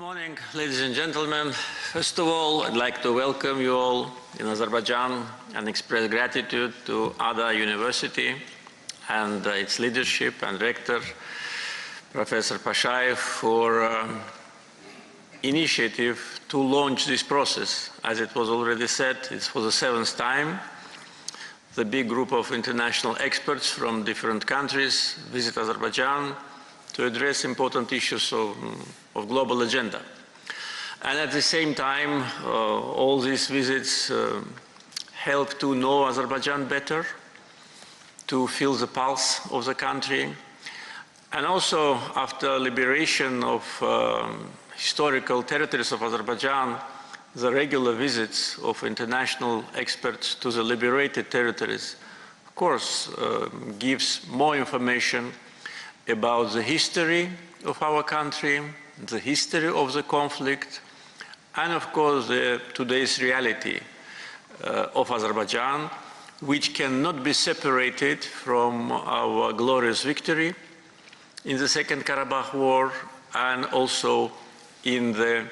morning, ladies and gentlemen. First of all, I'd like to welcome you all in Azerbaijan and express gratitude to AnewZ University and its leadership and rector, Professor Pashayev, for initiative to launch this process. As it was already said, it's for the 7th time. The big group of international experts from different countries visit Azerbaijan to address important issues of global agenda. And at the same time, all these visits help to know Azerbaijan better, to feel the pulse of the country. And also, after liberation of historical territories of Azerbaijan, the regular visits of international experts to the liberated territories, of course, gives more information about the history of our country, the history of the conflict, and of course today's reality of Azerbaijan, which cannot be separated from our glorious victory in the Second Karabakh War and also in the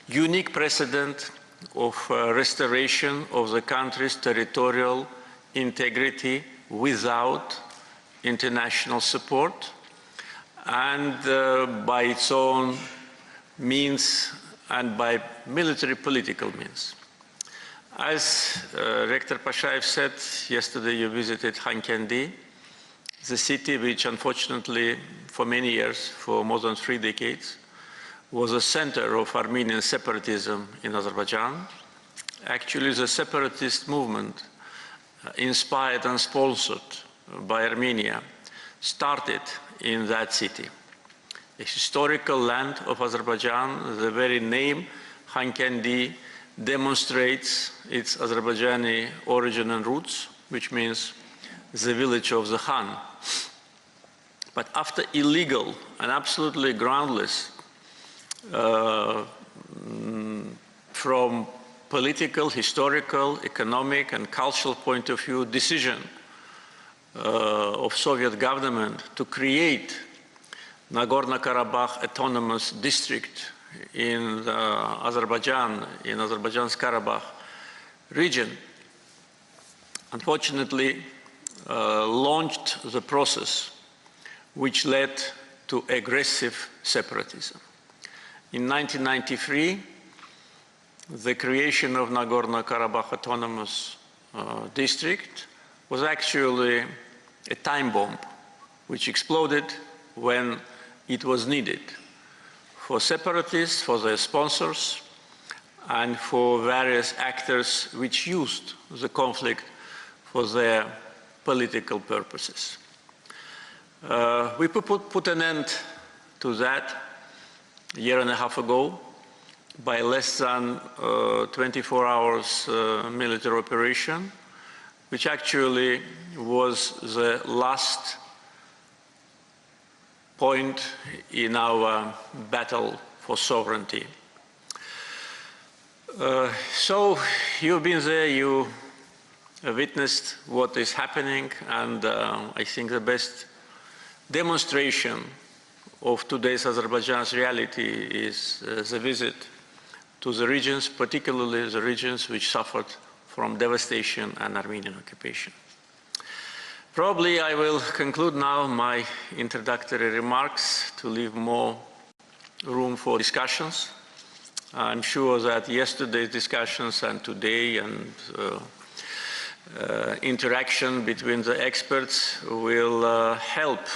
unique precedent of restoration of the country's territorial integrity without international support and by its own means and by military political means. As Rector Pashayev said, yesterday you visited Khankendi, the city which unfortunately for many years, for more than 3 decades, was a center of Armenian separatism in Azerbaijan. Actually, the separatist movement, inspired and sponsored by Armenia, started in that city. A historical land of Azerbaijan, the very name Khankendi demonstrates its Azerbaijani origin and roots, which means the village of the Khan. But after illegal and absolutely groundless from political, historical, economic and cultural point of view decision of Soviet government to create Nagorno-Karabakh autonomous district in Azerbaijan, in Azerbaijan's Karabakh region, unfortunately launched the process which led to aggressive separatism. In 1993, the creation of Nagorno-Karabakh Autonomous District was actually a time bomb which exploded when it was needed for separatists, for their sponsors, and for various actors which used the conflict for their political purposes. We put an end to that a year and a half ago by less than 24 hours military operation, which actually was the last point in our battle for sovereignty. So you've been there, you witnessed what is happening, and I think the best demonstration of today's Azerbaijan's reality is the visit to the regions, particularly the regions which suffered from devastation and Armenian occupation. Probably I will conclude now my introductory remarks to leave more room for discussions. I'm sure that yesterday's discussions and today and interaction between the experts will help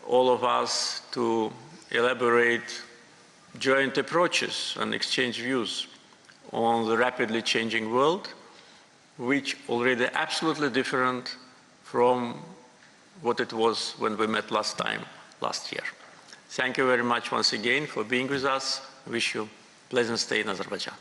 all of us to elaborate joint approaches and exchange views on the rapidly changing world, which already absolutely different from what it was when we met last year. Thank you very much once again for being with us. I wish you a pleasant stay in Azerbaijan.